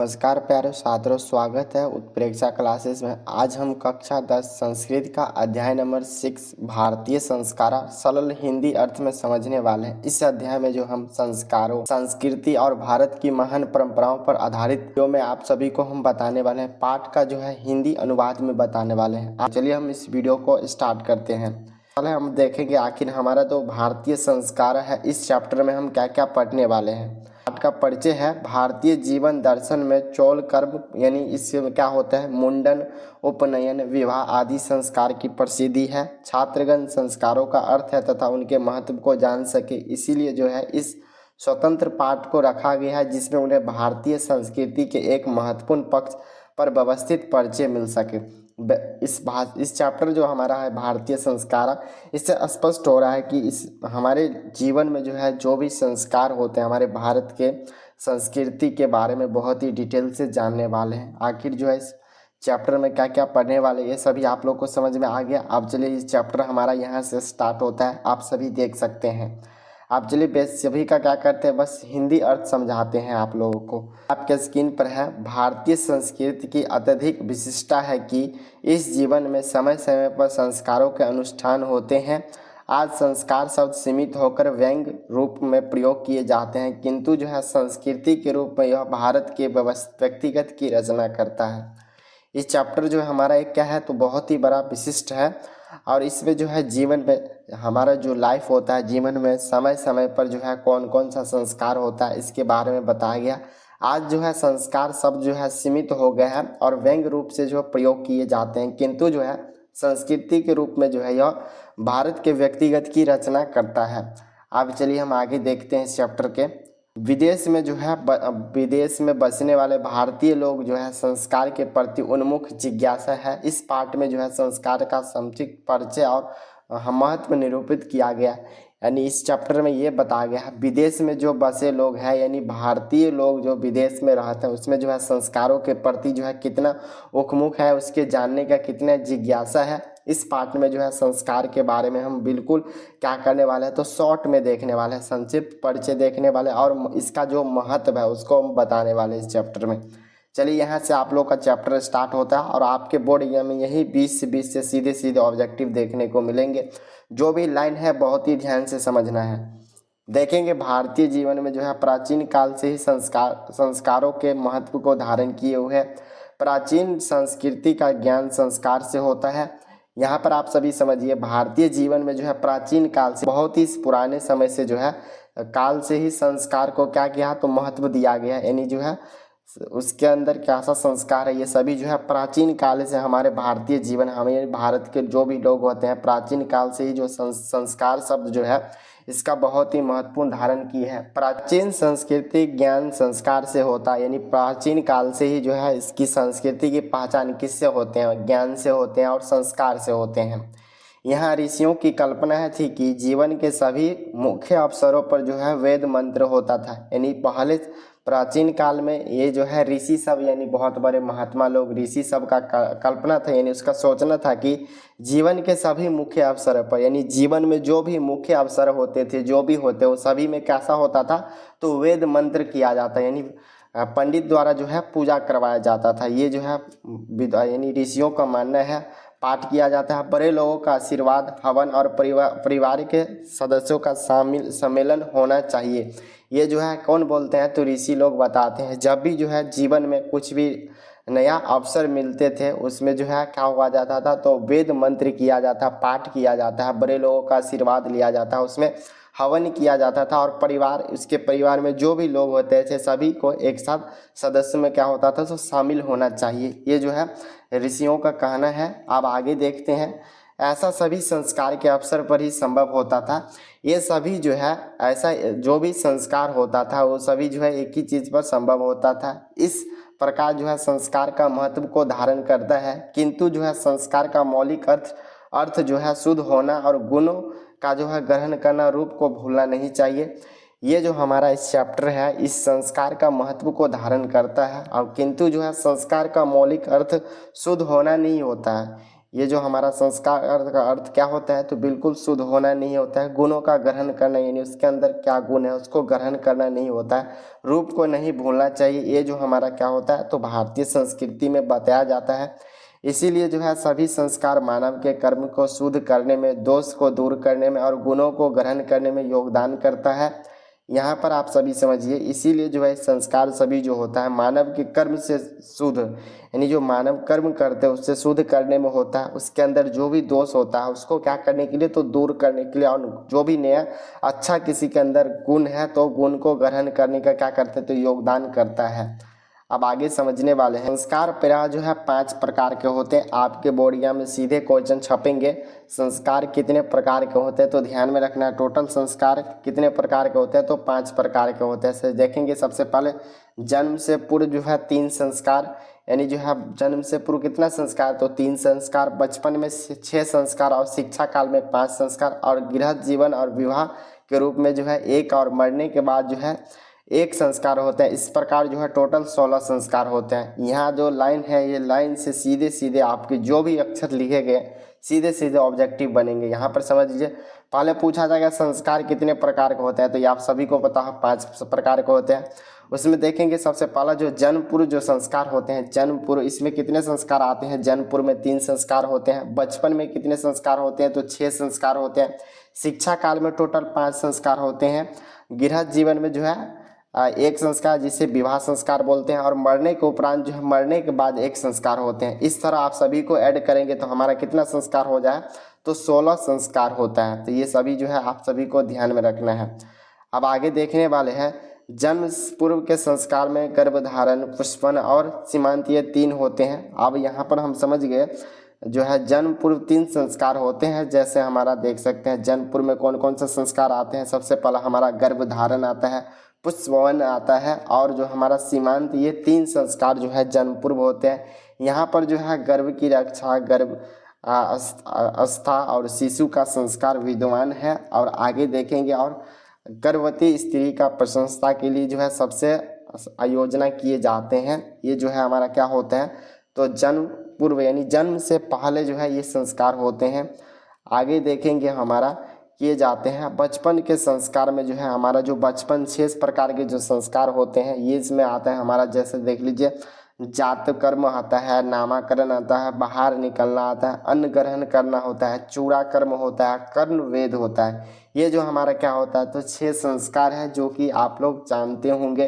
नमस्कार प्यारे छात्रों, स्वागत है उत्प्रेक्षा क्लासेस में। आज हम कक्षा 10 संस्कृत का अध्याय नंबर 6 भारतीय संस्कार सरल हिंदी अर्थ में समझने वाले हैं। इस अध्याय में जो हम संस्कारों, संस्कृति और भारत की महान परंपराओं पर आधारित वीडियो में आप सभी को हम बताने वाले हैं। पाठ का जो है हिंदी अनुवाद में बताने वाले हैं। चलिए हम इस वीडियो को स्टार्ट करते हैं। पहले हम देखेंगे आखिर हमारा जो भारतीय संस्कार है, इस चैप्टर में हम क्या क्या पढ़ने वाले हैं। पाठ का परिचय है। भारतीय जीवन दर्शन में चौल कर्म यानी इससे क्या होता है, मुंडन, उपनयन, विवाह आदि संस्कार की प्रसिद्धि है। छात्रगण संस्कारों का अर्थ है तथा उनके महत्व को जान सके, इसीलिए जो है इस स्वतंत्र पाठ को रखा गया है, जिसमें उन्हें भारतीय संस्कृति के एक महत्वपूर्ण पक्ष पर व्यवस्थित परिचय मिल सके। इस चैप्टर जो हमारा है भारतीय संस्कार, इससे स्पष्ट हो रहा है कि इस हमारे जीवन में जो है जो भी संस्कार होते हैं, हमारे भारत के संस्कृति के बारे में बहुत ही डिटेल से जानने वाले हैं। आखिर जो है इस चैप्टर में क्या क्या पढ़ने वाले, ये सभी आप लोग को समझ में आ गया। अब चलिए इस चैप्टर हमारा यहाँ से स्टार्ट होता है, आप सभी देख सकते हैं। आप चलिए बेस सभी का क्या करते हैं, बस हिंदी अर्थ समझाते हैं आप लोगों को। आपके स्क्रीन पर है। भारतीय संस्कृति की अत्यधिक विशिष्टता है कि इस जीवन में समय समय पर संस्कारों के अनुष्ठान होते हैं। आज संस्कार शब्द सीमित होकर व्यंग्य रूप में प्रयोग किए जाते हैं, किंतु जो है संस्कृति के रूप में यह भारत के व्यक्तिगत की रचना करता है। इस चैप्टर जो है हमारा एक क्या है, तो बहुत ही बड़ा विशिष्ट है। और इसमें जो है जीवन में हमारा जो लाइफ होता है, जीवन में समय समय पर जो है कौन कौन सा संस्कार होता है, इसके बारे में बताया गया। आज जो है संस्कार शब्द जो है सीमित हो गया है और व्यंग्य रूप से जो प्रयोग किए जाते हैं, किंतु जो है संस्कृति के रूप में जो है यह भारत के व्यक्तिगत की रचना करता है। अब चलिए हम आगे देखते हैं इस चैप्टर के। विदेश में जो है विदेश में बसने वाले भारतीय लोग जो है संस्कार के प्रति उन्मुख जिज्ञासा है। इस पाठ में जो है संस्कार का संक्षिप्त परिचय और महत्व निरूपित किया गया। यानी इस चैप्टर में ये बताया गया है विदेश में जो बसे लोग हैं, यानी भारतीय लोग जो विदेश में रहते हैं, उसमें जो है संस्कारों के प्रति जो है कितना उन्मुख है, उसके जानने का कितना जिज्ञासा है। इस पाठ में जो है संस्कार के बारे में हम बिल्कुल क्या करने वाले हैं, तो शॉर्ट में देखने वाले हैं, संक्षिप्त परिचय देखने वाले और इसका जो महत्व है उसको हम बताने वाले हैं इस चैप्टर में। चलिए यहाँ से आप लोग का चैप्टर स्टार्ट होता है और आपके बोर्ड एग्जाम में यही 20 से 20 से सीधे सीधे ऑब्जेक्टिव देखने को मिलेंगे। जो भी लाइन है बहुत ही ध्यान से समझना है। देखेंगे भारतीय जीवन में जो है प्राचीन काल से ही संस्कारों के महत्व को धारण किए हुए है। प्राचीन संस्कृति का ज्ञान संस्कार से होता है। यहाँ पर आप सभी समझिए, भारतीय जीवन में जो है प्राचीन काल से, बहुत ही पुराने समय से जो है काल से ही संस्कार को क्या किया, तो महत्व दिया गया है। यानी जो है उसके अंदर क्या सा संस्कार है, ये सभी जो है प्राचीन काल से हमारे भारतीय जीवन, हमें भारत के जो भी लोग होते हैं, प्राचीन काल से ही जो संस्कार शब्द जो है इसका बहुत ही महत्वपूर्ण धारण की है। प्राचीन संस्कृति ज्ञान संस्कार से होता है, यानी प्राचीन काल से ही जो है इसकी संस्कृति की पहचान किससे होते हैं, ज्ञान से होते हैं और संस्कार से होते हैं। यहाँ ऋषियों की कल्पना थी कि जीवन के सभी मुख्य अवसरों पर जो है वेद मंत्र होता था। यानी पहले प्राचीन काल में ये जो है ऋषि सब, यानी बहुत बड़े महात्मा लोग, ऋषि सब का कल्पना था, यानी उसका सोचना था कि जीवन के सभी मुख्य अवसर पर, यानी जीवन में जो भी मुख्य अवसर होते थे, जो भी होते, वो सभी में कैसा होता था, तो वेद मंत्र किया जाता, यानी पंडित द्वारा जो है पूजा करवाया जाता था। ये जो है यानी ऋषियों का मानना है, पाठ किया जाता है। बड़े लोगों का आशीर्वाद, हवन और परिवार के सदस्यों का सम्मेलन होना चाहिए। ये जो है कौन बोलते हैं, तो ऋषि लोग बताते हैं। जब भी जो है जीवन में कुछ भी नया अवसर मिलते थे, उसमें जो है क्या हुआ जाता था, तो वेद मंत्र किया जाता, पाठ किया जाता है, बड़े लोगों का आशीर्वाद लिया जाता है, उसमें हवन किया जाता था और परिवार, उसके परिवार में जो भी लोग होते थे सभी को एक साथ सदस्य में क्या होता था, तो शामिल होना चाहिए। ये जो है ऋषियों का कहना है। अब आगे देखते हैं। ऐसा सभी संस्कार के अवसर पर ही संभव होता था। ये सभी जो है ऐसा जो भी संस्कार होता था वो सभी जो है एक ही चीज़ पर संभव होता था। इस प्रकार जो है संस्कार का महत्व को धारण करता है, किंतु जो है संस्कार का मौलिक अर्थ जो है शुद्ध होना और गुणों का जो है ग्रहण करना, रूप को भूलना नहीं चाहिए। ये जो हमारा इस चैप्टर है इस संस्कार का महत्व को धारण करता है, और किंतु जो है संस्कार का मौलिक अर्थ शुद्ध होना नहीं होता है। ये जो हमारा संस्कार का अर्थ क्या होता है, तो बिल्कुल शुद्ध होना नहीं होता है, गुणों का ग्रहण करना, यानी उसके अंदर क्या गुण है उसको ग्रहण करना नहीं होता है, रूप को नहीं भूलना चाहिए। ये जो हमारा क्या होता है, तो भारतीय संस्कृति में बताया जाता है। इसीलिए जो है सभी संस्कार मानव के कर्म को शुद्ध करने में, दोष को दूर करने में और गुणों को ग्रहण करने में योगदान करता है। यहाँ पर आप सभी समझिए, इसीलिए जो है संस्कार सभी जो होता है मानव के कर्म से शुद्ध, यानी जो मानव कर्म करते हैं उससे शुद्ध करने में होता है। उसके अंदर जो भी दोष होता है उसको क्या करने के लिए, तो दूर करने के लिए, और जो भी नया अच्छा किसी के अंदर गुण है तो गुण को ग्रहण करने का क्या करते हैं, तो योगदान करता है। अब आगे समझने वाले हैं। संस्कार प्रायः जो है 5 प्रकार के होते हैं। आपके बोर्ड एग्जाम में सीधे क्वेश्चन छपेंगे संस्कार कितने प्रकार के होते हैं, तो ध्यान में रखना है टोटल संस्कार कितने प्रकार के होते हैं, तो 5 प्रकार के होते हैं। से देखेंगे सबसे पहले जन्म से पूर्व जो है 3 संस्कार, यानी जो है जन्म से पूर्व कितना संस्कार, तो 3 संस्कार, बचपन में 6 संस्कार और शिक्षा काल में 5 संस्कार, और गृहस्थ जीवन और विवाह के रूप में जो है 1, और मरने के बाद जो है 1 संस्कार होता है। इस प्रकार जो है टोटल 16 संस्कार होते हैं। यहाँ जो लाइन है ये लाइन से सीधे सीधे आपके जो भी अक्षर लिखे गए सीधे सीधे ऑब्जेक्टिव बनेंगे। यहाँ पर समझ लीजिए, पहले पूछा जाएगा संस्कार कितने प्रकार के होते हैं, तो ये आप सभी को पता है 5 प्रकार के होते हैं। उसमें देखेंगे सबसे पहला जो जन्म पूर्व जो संस्कार होते हैं, जन्म पूर्व इसमें कितने संस्कार आते हैं, जन्म पूर्व में 3 संस्कार होते हैं। बचपन में कितने संस्कार होते हैं, तो 6 संस्कार होते हैं। शिक्षा काल में टोटल 5 संस्कार होते हैं। गृहस्थ जीवन में जो है 1 संस्कार जिसे विवाह संस्कार बोलते हैं, और मरने के उपरांत जो है मरने के बाद 1 संस्कार होते हैं। इस तरह आप सभी को ऐड करेंगे तो हमारा कितना संस्कार हो जाए, तो 16 संस्कार होता है। तो ये सभी जो है आप सभी को ध्यान में रखना है। अब आगे देखने वाले हैं जन्म पूर्व के संस्कार में गर्भधारण, पुष्पन और सीमांत, ये 3 होते हैं। अब यहाँ पर हम समझ गए जो है जन्म पूर्व 3 संस्कार होते हैं। जैसे हमारा देख सकते हैं जन्म पूर्व में कौन कौन से संस्कार आते हैं। सबसे पहला हमारा गर्भधारण आता है, पुष्पवन आता है, और जो हमारा सीमांत, ये 3 संस्कार जो है जन्म पूर्व होते हैं। यहाँ पर जो है गर्भ की रक्षा, गर्भ अवस्था और शिशु का संस्कार विद्यमान है। और आगे देखेंगे, और गर्भवती स्त्री का प्रशंसा के लिए जो है सबसे आयोजना किए जाते हैं। ये जो है हमारा क्या होता है, तो जन्म पूर्व यानी जन्म से पहले जो है ये संस्कार होते हैं। आगे देखेंगे हमारा किए जाते हैं। बचपन के संस्कार में जो है हमारा जो बचपन 6 प्रकार के जो संस्कार होते हैं ये इसमें आता है हमारा। जैसे देख लीजिए जात कर्म आता है, नामाकरण आता है, बाहर निकलना आता है, अन्न ग्रहण करना होता है, चूड़ा कर्म होता है, कर्ण वेद होता है। ये जो हमारा क्या होता है, तो 6 संस्कार है जो कि आप लोग जानते होंगे।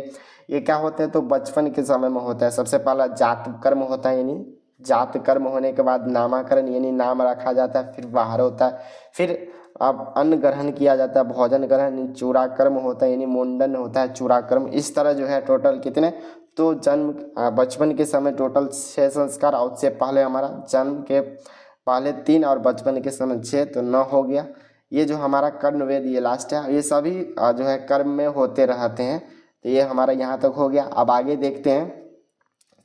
ये क्या होते हैं, तो बचपन के समय में होता है। सबसे पहला जात कर्म होता है, यानी जात कर्म होने के बाद नामाकरण यानी नाम रखा जाता है, फिर बाहर होता है, फिर अब अन्न ग्रहण किया जाता है, भोजन ग्रहण, चूड़ा कर्म होता है यानी मुंडन होता है, चूड़ा कर्म। इस तरह जो है टोटल कितने, तो जन्म बचपन के समय टोटल 6 संस्कार, और उससे पहले हमारा जन्म के पहले 3 और बचपन के समय 6, तो 9 हो गया। ये जो हमारा कर्ण वेद ये लास्ट है। ये सभी जो है कर्म में होते रहते हैं। तो ये हमारा यहाँ तक हो गया। अब आगे देखते हैं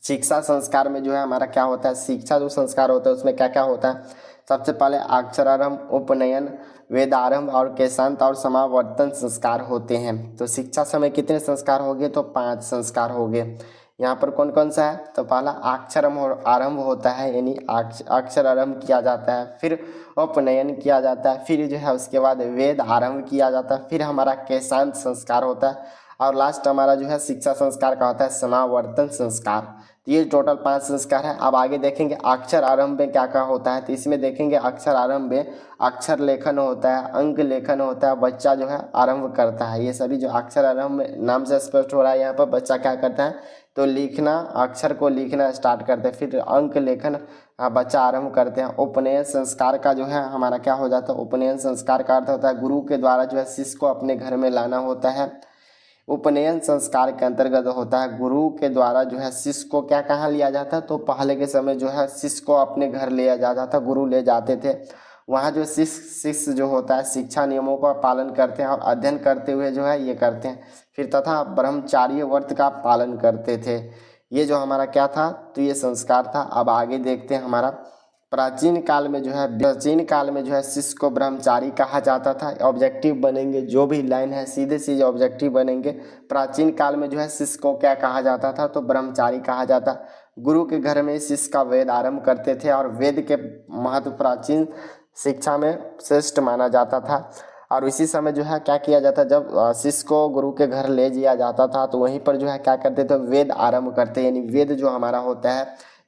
शिक्षा संस्कार में जो है हमारा क्या होता है। शिक्षा जो संस्कार होता है उसमें क्या क्या होता है। सबसे पहले अक्षरारंभ, उपनयन, वेदारंभ और केशांत और समावर्तन संस्कार होते हैं। तो शिक्षा समय कितने संस्कार हो गए, तो 5 संस्कार हो गए। यहाँ पर कौन कौन सा है, तो पहला अक्षर आरंभ होता है, यानी अक्षर आरंभ किया जाता है, फिर उपनयन किया जाता है, फिर जो है उसके बाद वेद आरंभ किया जाता है, फिर हमारा केशांत संस्कार होता है, और लास्ट हमारा जो है शिक्षा संस्कार का होता है समावर्तन संस्कार। तो ये टोटल 5 संस्कार है। अब आगे देखेंगे अक्षर आरंभ में क्या क्या होता है। तो इसमें देखेंगे अक्षर आरंभ में अक्षर लेखन होता है, अंक लेखन होता है, बच्चा जो है आरंभ करता है। ये सभी जो अक्षर आरंभ में नाम से स्पष्ट हो रहा है, यहाँ पर बच्चा क्या करता है, तो लिखना, अक्षर को लिखना स्टार्ट करते हैं, फिर अंक लेखन बच्चा आरंभ करते हैं। उपनयन संस्कार का जो है हमारा क्या हो जाता है, उपनयन संस्कार का अर्थ होता है गुरु के द्वारा जो है शिष्य को अपने घर में लाना होता है। उपनयन संस्कार के अंतर्गत होता है गुरु के द्वारा जो है शिष्य को क्या कहाँ लिया जाता है, तो पहले के समय जो है शिष्य को अपने घर लिया जाता था, गुरु ले जाते थे। वहाँ जो शिष्य जो होता है शिक्षा नियमों का पालन करते हैं और अध्ययन करते हुए जो है ये करते हैं, फिर तथा ब्रह्मचार्य व्रत का पालन करते थे। ये जो हमारा क्या था, तो ये संस्कार था। अब आगे देखते हैं हमारा प्राचीन काल में जो है शिष्य को ब्रह्मचारी कहा जाता था। ऑब्जेक्टिव बनेंगे, जो भी लाइन है सीधे सीधे ऑब्जेक्टिव बनेंगे। प्राचीन काल में जो है शिष्य को क्या कहा जाता था, तो ब्रह्मचारी कहा जाता। गुरु के घर में शिष्य का वेद आरंभ करते थे और वेद के महत्व प्राचीन शिक्षा में श्रेष्ठ माना जाता था। और इसी समय जो है क्या किया जाता, जब शिष्य को गुरु के घर ले जाया जाता था तो वहीं पर जो है क्या करते थे, वेद आरंभ करते, यानी वेद जो हमारा होता है,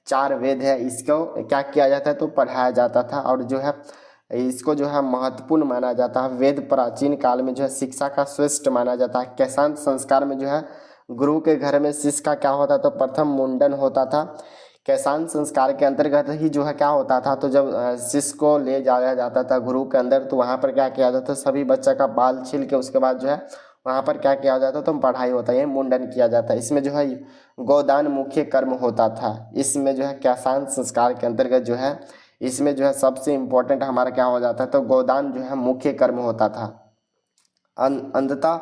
4 वेद है, इसको क्या किया जाता है, तो पढ़ाया जाता था। और जो है इसको जो है महत्वपूर्ण माना जाता है। वेद प्राचीन काल में जो है शिक्षा का श्रेष्ठ माना जाता है। कैशांत संस्कार में जो है गुरु के घर में शिष्य का क्या होता, तो प्रथम मुंडन होता था। कैशांत संस्कार के अंतर्गत ही जो है क्या होता था, तो जब शिष्य को ले जाया जाता था गुरु के अंदर, तो वहाँ पर क्या किया जाता था, सभी बच्चा का बाल छील के उसके बाद जो है वहाँ पर क्या किया जाता, तो पढ़ाई होता है, मुंडन किया जाता है। इसमें जो है गोदान मुख्य कर्म होता था। इसमें जो है कैशांत संस्कार के अंतर्गत जो है इसमें जो है सबसे इम्पोर्टेंट हमारा क्या हो जाता है, तो गोदान जो है मुख्य कर्म होता था। अंततः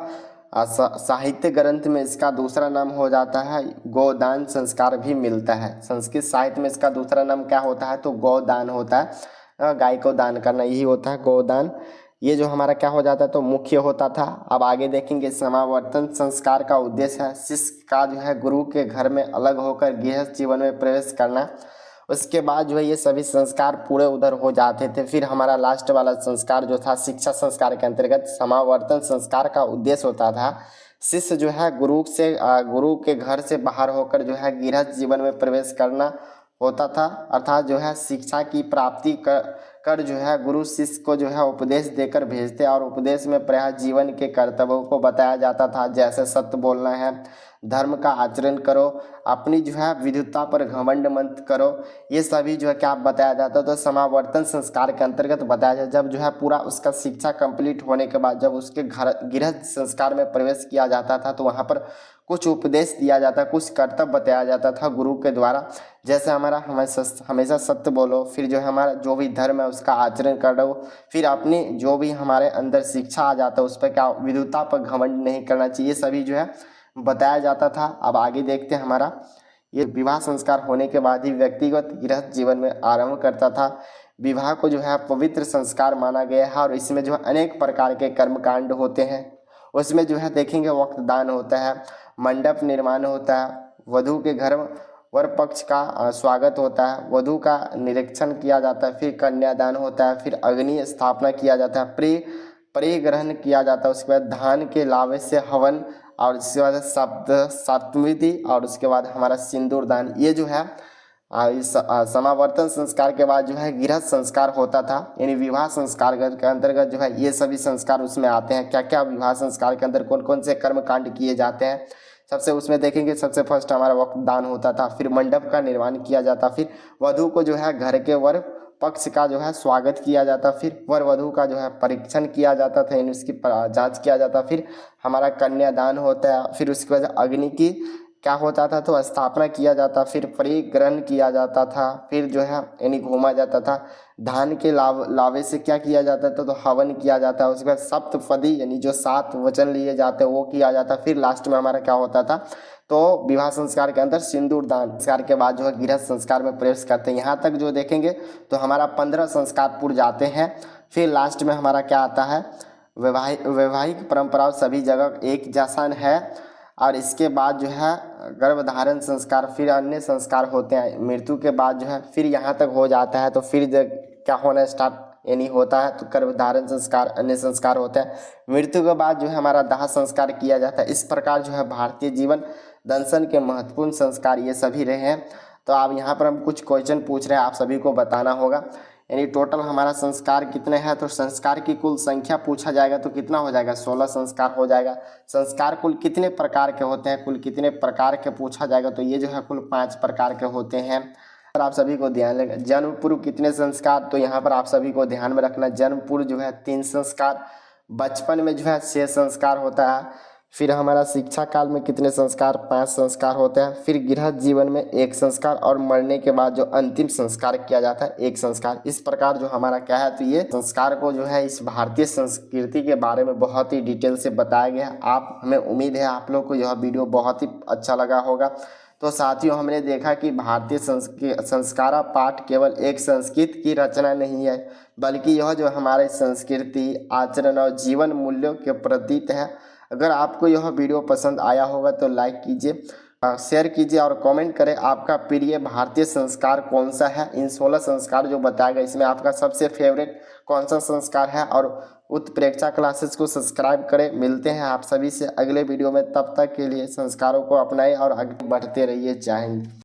साहित्य ग्रंथ में इसका दूसरा नाम हो जाता है गोदान संस्कार भी मिलता है। संस्कृत साहित्य में इसका दूसरा नाम क्या होता है, तो गोदान होता है। गाय को दान करना यही होता है गोदान। ये जो हमारा क्या हो जाता है, तो मुख्य होता था। अब आगे देखेंगे समावर्तन संस्कार का उद्देश्य है शिष्य का जो है गुरु के घर में अलग होकर गृहस्थ जीवन में प्रवेश करना। उसके बाद जो है ये सभी संस्कार पूरे उधर हो जाते थे। फिर हमारा लास्ट वाला संस्कार जो था शिक्षा संस्कार के अंतर्गत समावर्तन संस्कार का उद्देश्य होता था शिष्य जो है गुरु के घर से बाहर होकर जो है गृहस्थ जीवन में प्रवेश करना होता था। अर्थात जो है शिक्षा की प्राप्ति कर जो है गुरु शिष्य को जो है उपदेश देकर भेजते और उपदेश में प्रायः जीवन के कर्तव्यों को बताया जाता था, जैसे सत्य बोलना है, धर्म का आचरण करो, अपनी जो है विद्वता पर घमंड मत करो। ये सभी जो है क्या बताया जाता, तो समावर्तन संस्कार के अंतर्गत बताया जाता। जब जो है पूरा उसका शिक्षा कंप्लीट होने के बाद जब उसके घर गृहस्थ संस्कार में प्रवेश किया जाता था तो वहाँ पर कुछ उपदेश दिया जाता, कुछ कर्तव्य बताया जाता था गुरु के द्वारा। जैसे हमारा हमेशा सत्य बोलो, फिर जो है हमारा जो भी धर्म है उसका आचरण करो, फिर अपनी जो भी हमारे अंदर शिक्षा आ जाता है उस पर क्या विद्वता पर घमंड नहीं करना चाहिए, सभी जो है बताया जाता था। अब आगे देखते हैं हमारा ये विवाह संस्कार होने के बाद ही व्यक्तिगत गृहस्थ जीवन में आरंभ करता था। विवाह को जो है पवित्र संस्कार माना गया है और इसमें जो है अनेक प्रकार के कर्मकांड होते हैं। उसमें जो है देखेंगे वक्त दान होता है, मंडप निर्माण होता है, वधू के घर वर पक्ष का स्वागत होता है, वधू का निरीक्षण किया जाता है, फिर कन्यादान होता है, फिर अग्नि स्थापना किया जाता है, प्रिय ग्रहण किया जाता है, उसके बाद धान के लावे से हवन और उसके बाद सप्तविधि और उसके बाद हमारा सिंदूर दान। ये जो है इस समावर्तन संस्कार के बाद जो है गृहस्थ संस्कार होता था, यानी विवाह संस्कार के अंतर्गत जो है ये सभी संस्कार उसमें आते हैं। क्या क्या विवाह संस्कार के अंदर कौन कौन से कर्म कांड किए जाते हैं, सबसे उसमें देखेंगे। सबसे फर्स्ट हमारा वक्त दान होता था, फिर मंडप का निर्माण किया जाता, फिर वधू को जो है घर के वर पक्ष का जो है स्वागत किया जाता, फिर वर वधू का जो है परीक्षण किया जाता था, यानी उसकी जांच किया जाता, फिर हमारा कन्यादान होता है, फिर उसके बाद अग्नि की क्या होता था, तो स्थापना किया जाता, फिर परिग्रहण किया जाता था, फिर जो है यानी घूमा जाता था, धान के लावे से क्या किया जाता था, तो हवन किया जाता है, उसके बाद सप्तपदी यानी जो 7 वचन लिए जाते हैं वो किया जाता, फिर लास्ट में हमारा क्या होता था, तो विवाह संस्कार के अंदर सिंदूर दान संस्कार के बाद जो है गृहस्थ संस्कार में प्रवेश करते हैं। यहाँ तक जो देखेंगे तो हमारा 15 संस्कार पूर्ण जाते हैं। फिर लास्ट में हमारा क्या आता है, वैवाहिक परंपराओं सभी जगह एक जैसा है और इसके बाद जो है गर्भधारण संस्कार, फिर अन्य संस्कार होते हैं। मृत्यु के बाद जो है फिर यहाँ तक हो जाता है, तो फिर क्या होना स्टार्ट यानी होता है, तो गर्भधारण संस्कार, अन्य संस्कार होते हैं। मृत्यु के बाद जो है हमारा दाह संस्कार किया जाता है। इस प्रकार जो है भारतीय जीवन दर्शन के महत्वपूर्ण संस्कार ये सभी रहे हैं। तो आप यहाँ पर हम कुछ क्वेश्चन पूछ रहे हैं, आप सभी को बताना होगा। यानी टोटल हमारा संस्कार कितने हैं, तो संस्कार की कुल संख्या पूछा जाएगा तो कितना हो जाएगा, 16 संस्कार हो जाएगा। संस्कार कुल कितने प्रकार के होते हैं, कुल कितने प्रकार के पूछा जाएगा तो ये जो है कुल 5 प्रकार के होते हैं। पर आप सभी को ध्यान रखना, जन्म पूर्व कितने संस्कार, तो यहाँ पर आप सभी को ध्यान में रखना, जन्म पूर्व जो है 3 संस्कार, बचपन में जो है 6 संस्कार होता है, फिर हमारा शिक्षा काल में कितने संस्कार, 5 संस्कार होते हैं, फिर गृहस्थ जीवन में 1 संस्कार और मरने के बाद जो अंतिम संस्कार किया जाता है 1 संस्कार। इस प्रकार जो हमारा क्या है, तो ये संस्कार को जो है इस भारतीय संस्कृति के बारे में बहुत ही डिटेल से बताया गया है। हमें उम्मीद है आप लोग को यह वीडियो बहुत ही अच्छा लगा होगा। तो साथियों, हमने देखा कि भारतीय संस्कारा पाठ केवल एक संस्कृत की रचना नहीं है, बल्कि यह जो हमारे संस्कृति, आचरण और जीवन मूल्यों के प्रतीक है। अगर आपको यह वीडियो पसंद आया होगा तो लाइक कीजिए, शेयर कीजिए और कमेंट करें आपका प्रिय भारतीय संस्कार कौन सा है। इन 16 संस्कार जो बताया गया, इसमें आपका सबसे फेवरेट कौन सा संस्कार है। और उत्प्रेक्षा क्लासेस को सब्सक्राइब करें। मिलते हैं आप सभी से अगले वीडियो में, तब तक के लिए संस्कारों को अपनाएं और आगे बढ़ते रहिए। जय हिंद।